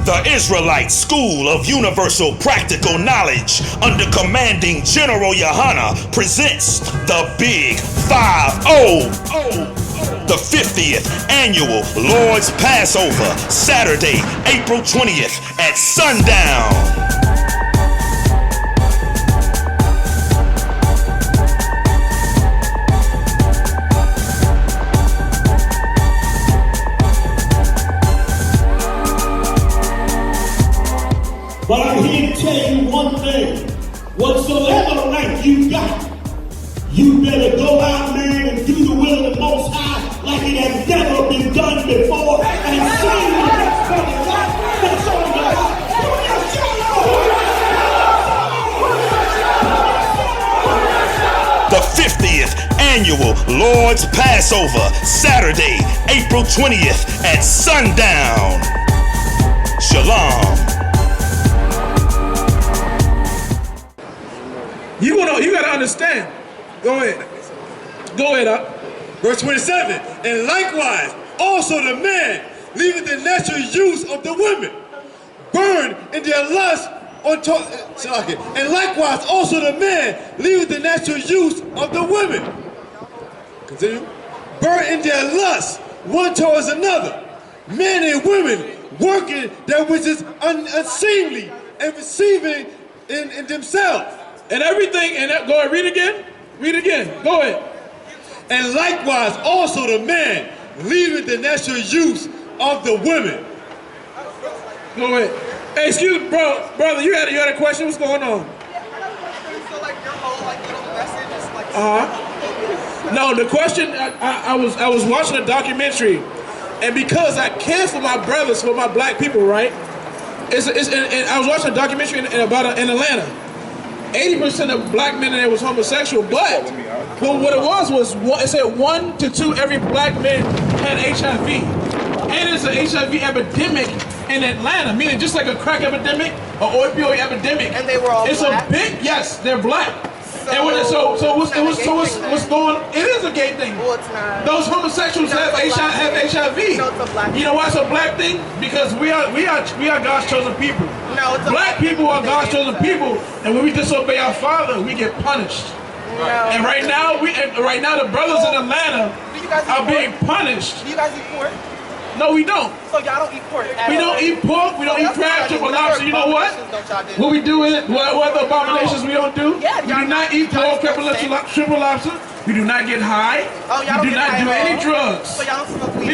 The Israelite School of Universal Practical Knowledge under commanding General Yahanna presents the Big 5-0. The 50th Annual Lord's Passover, Saturday, April 20th at sundown. But I'm here to tell you one thing. Whatsoever right you got, you better go out, man, and do the will of the Most High like it has never been done before. And see what that's coming up. That's all God. The 50th Annual Lord's Passover, Saturday, April 20th at sundown. Shalom. You gotta understand. Go ahead. Go ahead up. Verse 27. And likewise, also the man, leaving the natural use of the women, burn in their lust and likewise, also the man, leaving the natural use of the women. Continue. Burn in their lust, one towards another. Men and women working that which is unseemly and receiving in themselves. And everything, go ahead, read again. Read again. Go ahead. And likewise, also the man, leaving the natural use of the women. Go ahead. Hey, excuse me, brother, you had a question? What's going on? So like your whole little message is like. No, the question, I was watching a documentary, and because I care for my brothers, for my black people, right? And I was watching a documentary in Atlanta. 80% of black men in there was homosexual, but what it was it said 1 to 2 every black man had HIV. And it's an HIV epidemic in Atlanta, meaning just like a crack epidemic, an opioid epidemic. And they were all black? A big, yes, they're black. So what's going on? It is a gay thing. Well, it's not. Those homosexuals have HIV. No, it's a black You know why it's a black thing? Because we are God's chosen people. No, it's a black people are God's chosen people, and when we disobey our Father, we get punished. No. And right now the brothers in Atlanta are being punished. Do you guys eat pork? No, we don't. So y'all don't eat pork at We don't eat pork. We don't eat crab, triple lobster. You know what? What we do is what other abominations we don't do? Yeah, we do not eat pork, triple lobster. We do not get high. Oh, y'all we do not do any drugs. So y'all don't smoke weed? We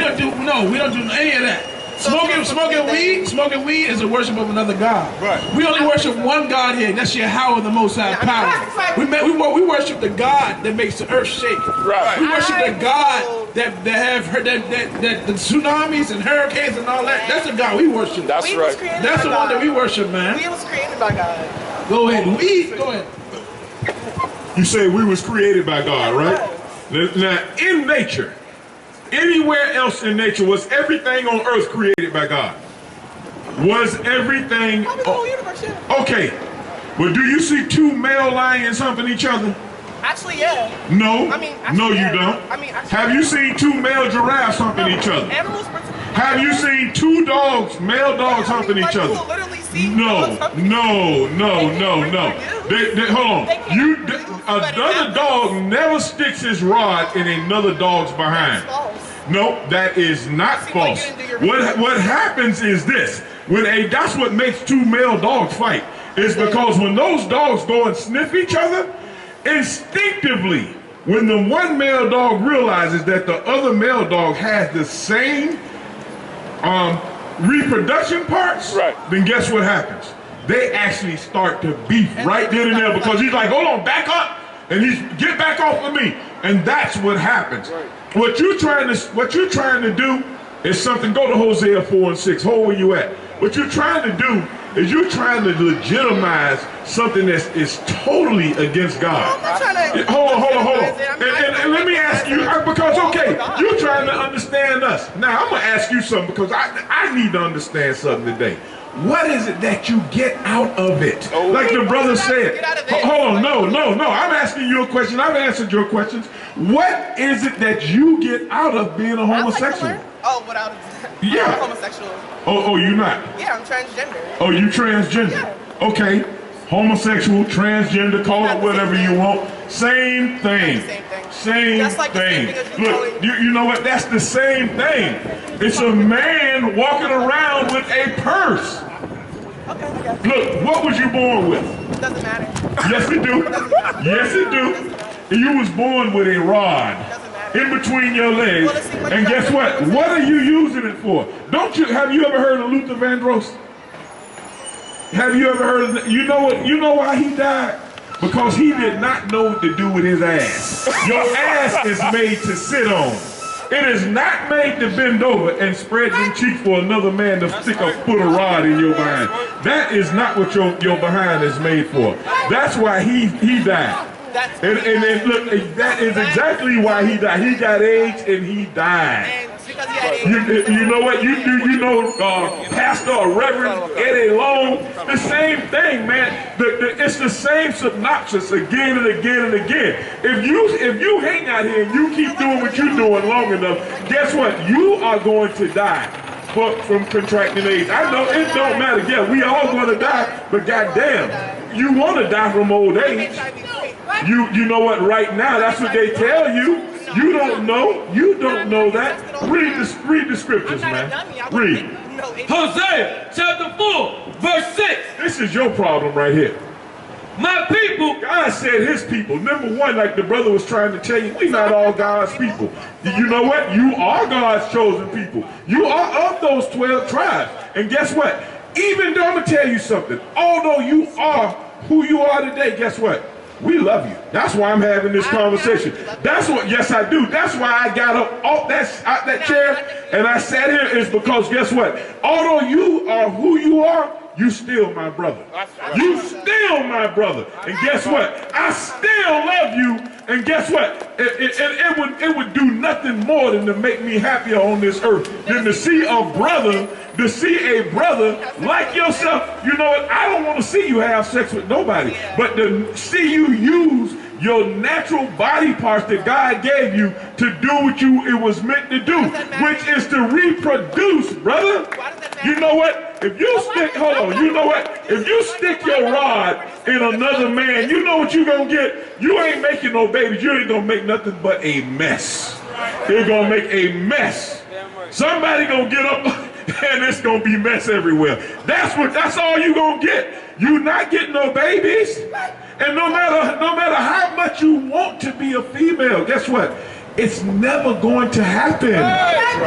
don't do any of that. Smoking weed is a worship of another God. Right. We only worship one God here. That's Yahweh, the Most High Power. We worship the God that makes the earth shake. Right. We worship the God that the tsunamis and hurricanes and all that. That's the God we worship. That's right. That's the one that we worship, man. We was created by God. Go ahead. Go ahead. You say we was created by God, right? Now, in nature, anywhere else in nature, was everything on earth created by God? Was everything... Probably the whole universe, yeah. Okay. Well, do you see 2 male lions humping each other? Actually, yeah. No. No, you yeah. don't. Have you seen 2 male giraffes humping each other? Animals. Have you seen 2 male dogs humping each other? No. Hold on. Another dog never sticks his rod in another dog's behind. No, that is not false. What happens is this. That's what makes 2 male dogs fight. It's because when those dogs go and sniff each other, instinctively, when the one male dog realizes that the other male dog has the same reproduction parts, right, then guess what happens? They actually start to beef right then and there because he's like, hold on, back up, and he's get back off of me, and that's what happens. Right. What you're trying to do is something. Go to Hosea 4:6. Hold where you at. What you're trying to do is you're trying to legitimize something that is totally against God. Hold on. And let me ask you, because you're trying to understand us. Now I'm gonna ask you something because I need to understand something today. What is it that you get out of it? Like the brother said. Hold on, no. I'm asking you a question. I've answered your questions. What is it that you get out of being a homosexual? Oh, without Yeah. I'm homosexual. Oh, you not? Yeah, I'm transgender. Oh, you transgender? Yeah. Okay. Homosexual, transgender, call it whatever you want. Same thing. Same thing. Same That's like the thing. same thing as you Look, calling- you know what? That's the same thing. It's a man walking around with a purse. Okay, okay. Look, what was you born with? It doesn't matter. Yes, it do. Yes, it do. You was born with a rod in between your legs. And guess what? What are you using it for? Have you ever heard of Luther Vandross? Have you ever heard of, you know what? You know why he died? Because he did not know what to do with his ass. Your ass is made to sit on. It is not made to bend over and spread your cheek for another man to stick a foot of rod in your behind. That is not what your behind is made for. That's why he died. And then look, that is exactly why he died. He got AIDS and he died. You know what? You know, Pastor or Reverend Eddie Long, the same thing, man. It's the same synopsis again and again and again. If you hang out here and you keep doing what you're doing long enough, guess what? You are going to die from contracting AIDS. I know it don't matter. Yeah, we all going to die, but goddamn, you want to die from old age. You know what? Right now, that's what they tell you. You don't know. You don't know that. Read the scriptures, man. Read. Hosea chapter 4, verse 6. This is your problem right here. My people. God said his people. Number one, like the brother was trying to tell you, we not all God's people. You know what? You are God's chosen people. You are of those 12 tribes. And guess what? Even though I'm going to tell you something, although you are who you are today, guess what? We love you. That's why I'm having this conversation. That's what, yes I do. That's why I got up off that chair and I sat here is because guess what? Although you are who you are, you still my brother. You still my brother. And guess what? I still love you. And guess what? It would do nothing more than to make me happier on this earth than to see a brother like yourself. You know what? I don't want to see you have sex with nobody, but to see you use your natural body parts that God gave you to do what it was meant to do, which is to reproduce, brother. You know what? If you stick, hold on, you know what? If you stick your rod in another man, you know what you're going to get? You ain't making no babies. You ain't going to make nothing but a mess. You're going to make a mess. Somebody going to get up and it's going to be mess everywhere. That's all you're going to get. You're not getting no babies. And no matter how much you want to be a female, guess what? It's never going to happen.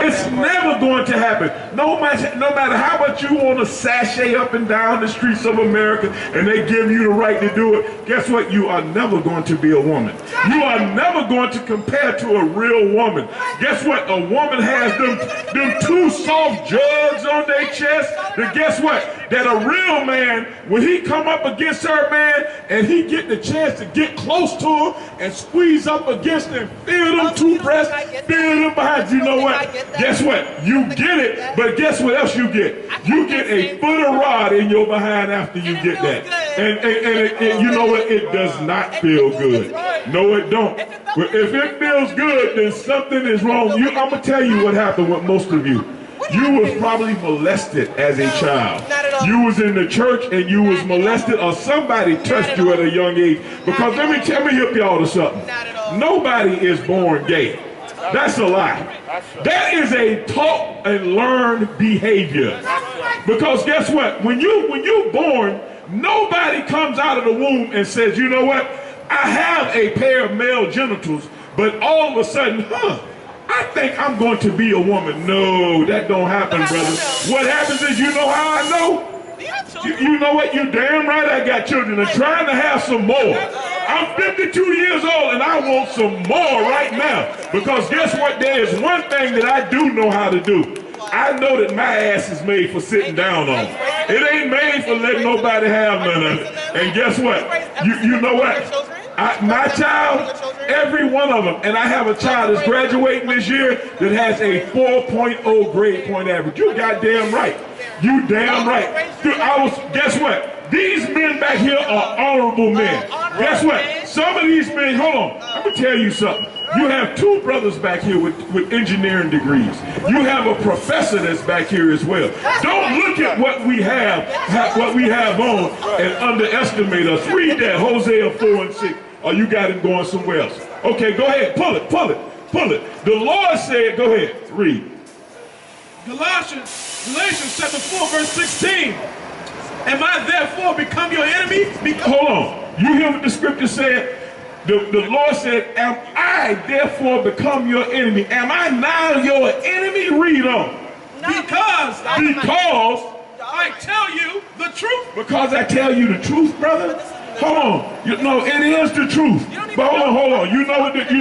It's never going to happen. No matter how much you want to sashay up and down the streets of America and they give you the right to do it, guess what? You are never going to be a woman. You are never going to compare to a real woman. Guess what? A woman has them two soft jugs on their chest. And guess what? That a real man, when he come up against her, man, and he get the chance to get close to her and squeeze up against her and feel them two breasts, feel them behind. You know what? Guess what? You get it, but guess what else you get? You get a foot of rod in your behind after you get that. And you know what? It does not feel good. No, it don't. But if it feels good, then something is wrong. I'm going to tell you what happened with most of you. You was probably molested as a child. You was in the church and you was molested or somebody touched you at a young age. Because let me help y'all to something. Nobody is born gay. That's a lie. That is a taught and learned behavior. Because guess what? When you born, nobody comes out of the womb and says, you know what? I have a pair of male genitals, but all of a sudden, I think I'm going to be a woman. No, that don't happen, brother. What happens is, you know how I know? You know what? You damn right I got children and trying to have some more. I'm 52 years old and I want some more right now. Because guess what? There is one thing that I do know how to do. I know that my ass is made for sitting down on. It ain't made for letting nobody have none of it. And guess what? You know what? My child, every one of them, and I have a child that's graduating this year that has a 4.0 grade point average. You goddamn right. You damn right. Guess what? These men back here are honorable men. Guess what? Some of these men, hold on, let me tell you something. You have two brothers back here with engineering degrees. You have a professor that's back here as well. Don't look at what we have on and underestimate us. Read that, Hosea 4:6. Or you got him going somewhere else. Okay, go ahead, pull it. The Lord said, go ahead, read. Galatians chapter 4, verse 16. Am I therefore become your enemy? Hold on. You hear what the scripture said? The Lord said, am I therefore become your enemy? Am I now your enemy? Read on. Because I tell you the truth. Because I tell you the truth, brother? Hold on. It is the truth. But hold on. You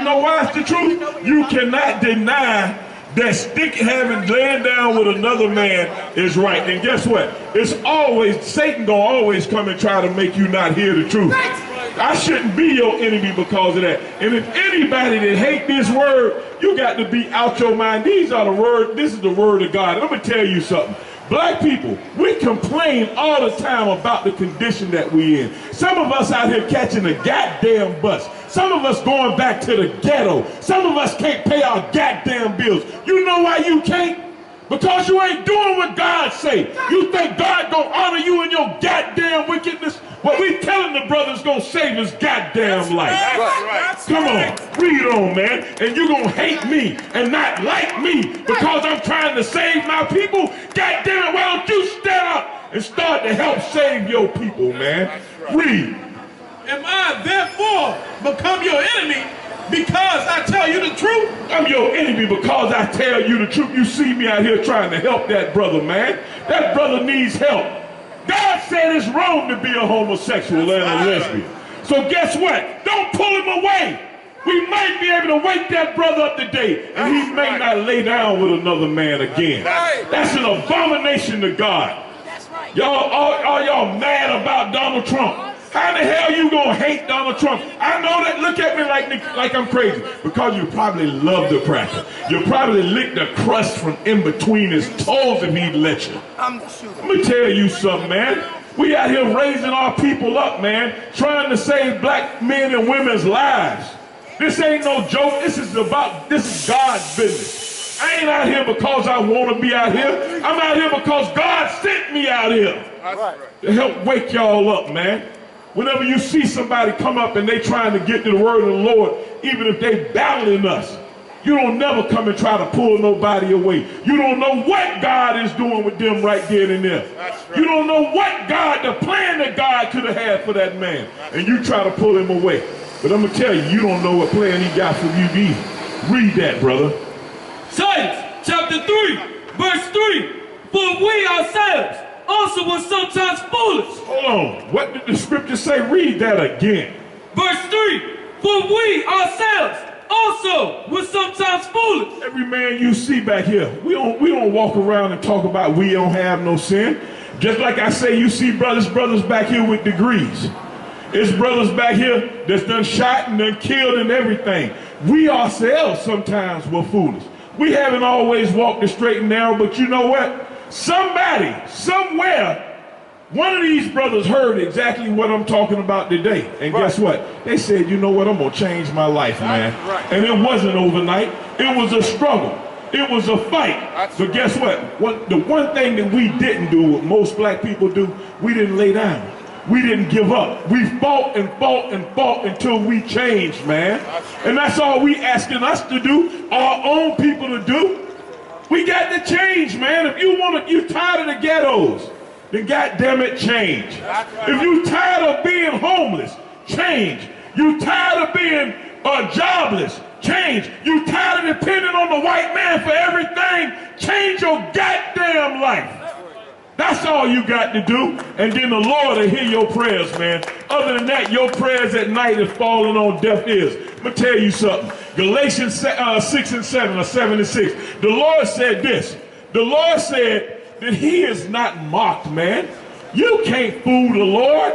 know why it's the truth? You cannot deny that having laying down with another man is right. And guess what? It's always, Satan gonna always come and try to make you not hear the truth. I shouldn't be your enemy because of that. And if anybody that hate this word, you got to be out your mind. These are the word. This is the word of God. I'm gonna tell you something. Black people, we complain all the time about the condition that we in. Some of us out here catching a goddamn bus. Some of us going back to the ghetto. Some of us can't pay our goddamn bills. You know why you can't? Because you ain't doing what God say. You think God gonna honor you in your goddamn wickedness? What we telling the brothers gonna save his goddamn life. Come on, read on, man. And you gonna hate me and not like me because I'm trying to save my people? Goddamn it, why don't you stand up and start to help save your people, man? Read. Am I therefore become your enemy because I tell you the truth? I'm your enemy because I tell you the truth. You see me out here trying to help that brother, man. That brother needs help. God said it's wrong to be a homosexual and a lesbian. So guess what? Don't pull him away. We might be able to wake that brother up today, and he may not lay down with another man again. That's an abomination to God. Y'all, are y'all mad about Donald Trump? How the hell you gonna hate Donald Trump? I know that. Look at me like I'm crazy. Because you probably love the cracker. You probably lick the crust from in between his toes if he'd let you. Let me tell you something, man. We out here raising our people up, man, trying to save black men and women's lives. This ain't no joke. This is God's business. I ain't out here because I want to be out here. I'm out here because God sent me out here to help wake y'all up, man. Whenever you see somebody come up and they trying to get to the word of the Lord, even if they battling us, you don't never come and try to pull nobody away. You don't know what God is doing with them right there and there. You don't know what the plan that God could have had for that man. And you try to pull him away. But I'm going to tell you, you don't know what plan he got for you either. Read that, brother. Titus chapter 3, verse 3. For we ourselves also were sometimes foolish. Hold on. What did the scripture say? Read that again. Verse 3. For we ourselves also were sometimes foolish. Every man you see back here, we don't walk around and talk about we don't have no sin. Just like I say, you see brothers back here with degrees. It's brothers back here that's done shot and done killed and everything. We ourselves sometimes were foolish. We haven't always walked the straight and narrow, but you know what? Somebody, somewhere, one of these brothers heard exactly what I'm talking about today. And guess what? They said, you know what? I'm going to change my life, man. And it wasn't overnight. It was a struggle. It was a fight. But guess what? The one thing that we didn't do, what most black people do, we didn't lay down. We didn't give up. We fought and fought and fought until we changed, man. And that's all we asking us to do, our own people to do. We got to change, man. If you tired of the ghettos, then goddamn it, change. If you tired of being homeless, change. You tired of being jobless, change. You tired of depending on the white man for everything, change your goddamn life. That's all you got to do, and then the Lord will hear your prayers, man. Other than that, your prayers at night is falling on deaf ears. I'm going to tell you something. Galatians 6 and 7, or 7 and 6. The Lord said this. The Lord said that he is not mocked, man. You can't fool the Lord.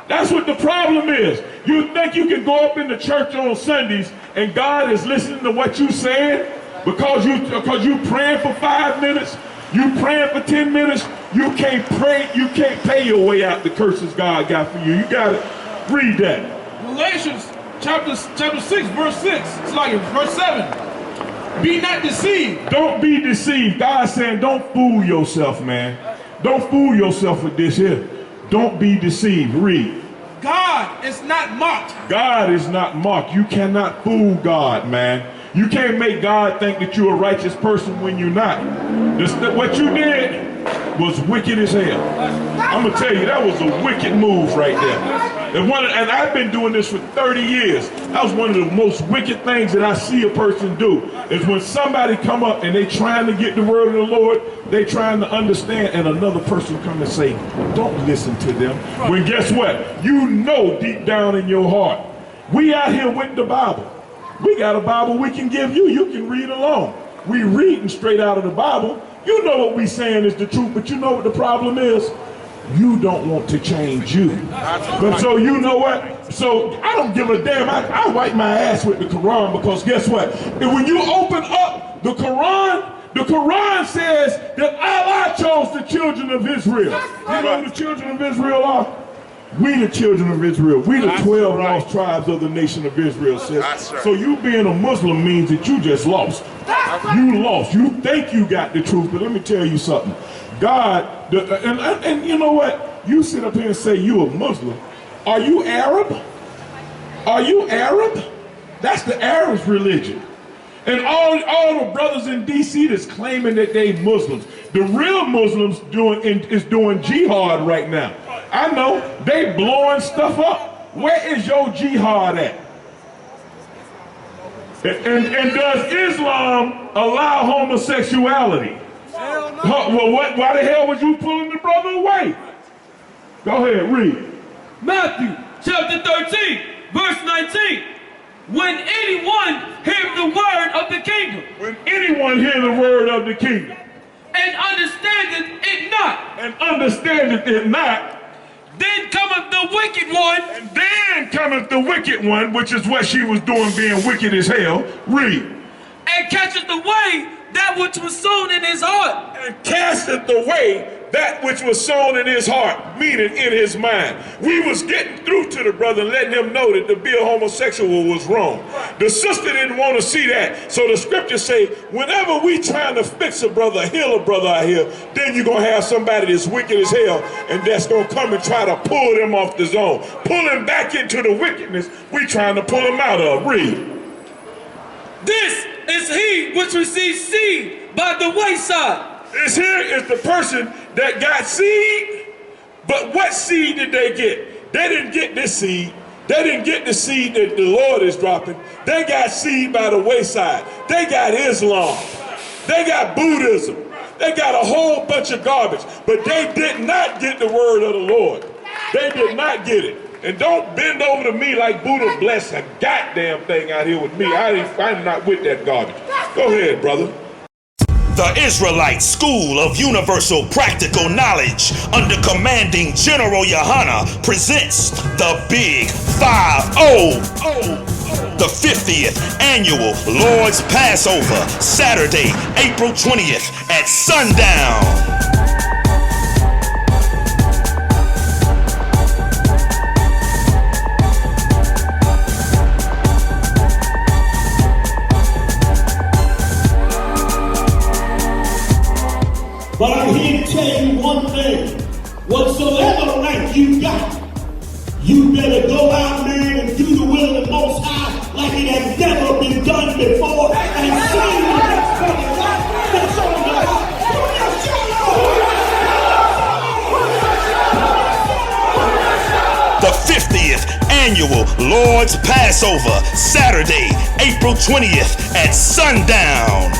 That's what the problem is. You think you can go up in the church on Sundays and God is listening to what you saying because you praying for 5 minutes, you praying for 10 minutes, you can't pray, you can't pay your way out the curses God got for you. You got to read that. Galatians chapter 6, verse 6. It's like verse 7. Be not deceived. Don't be deceived. God's saying don't fool yourself, man. Don't fool yourself with this here. Don't be deceived. Read. God is not mocked. God is not mocked. You cannot fool God, man. You can't make God think that you're a righteous person when you're not. What you did was wicked as hell. I'm going to tell you, that was a wicked move right there. And I've been doing this for 30 years. That was one of the most wicked things that I see a person do, is when somebody come up and they trying to get the word of the Lord, they trying to understand, and another person come and say, don't listen to them. When guess what? You know deep down in your heart, we out here with the Bible. We got a Bible we can give you. You can read along. We reading straight out of the Bible. You know what we saying is the truth, but you know what the problem is? You don't want to change you. But so you know what? So I don't give a damn. I wipe my ass with the Quran, because guess what? And when you open up the Quran says that Allah chose the children of Israel. You know who the children of Israel are? We the children of Israel. We the 12 lost tribes of the nation of Israel, sis. So you being a Muslim means that you just lost. You lost. You think you got the truth, but let me tell you something. God, and you know what? You sit up here and say you a Muslim. Are you Arab? Are you Arab? That's the Arab's religion. And all the brothers in D.C. that's claiming that they Muslims. The real Muslims is doing jihad right now. I know, they blowing stuff up. Where is your jihad at? And does Islam allow homosexuality? Well, why the hell was you pulling the brother away? Go ahead, read. Matthew chapter 13, verse 19. When anyone hears the word of the kingdom. When anyone hears the word of the kingdom. And understandeth it not. And understandeth it not. Then cometh the wicked one. And then cometh the wicked one, which is what she was doing, being wicked as hell. Read. And catcheth away that which was sown in his heart. And casteth away that which was sown in his heart, meaning in his mind. We was getting through to the brother, letting him know that to be a homosexual was wrong. The sister didn't want to see that. So the scriptures say, whenever we trying to fix a brother, heal a brother out here, then you're going to have somebody that's wicked as hell, and that's going to come and try to pull them off the zone. Pull him back into the wickedness we trying to pull him out of. Read. This is he which receives seed by the wayside. This here is the person that got seed, but what seed did they get? They didn't get this seed. They didn't get the seed that the Lord is dropping. They got seed by the wayside. They got Islam. They got Buddhism. They got a whole bunch of garbage, but they did not get the word of the Lord. They did not get it. And don't bend over to me like Buddha bless a goddamn thing out here with me. I'm not with that garbage. Go ahead, brother. The Israelite School of Universal Practical Knowledge, under commanding General Yahanna, presents the Big 5-0. The 50th Annual Lord's Passover, Saturday, April 20th at sundown. But I'm here to tell you one thing. Whatsoever right you got, you better go out, man, and do the will of the Most High like it has never been done before, and see the next fucking life that's on the heart. The 50th Annual Lord's Passover, Saturday, April 20th at sundown.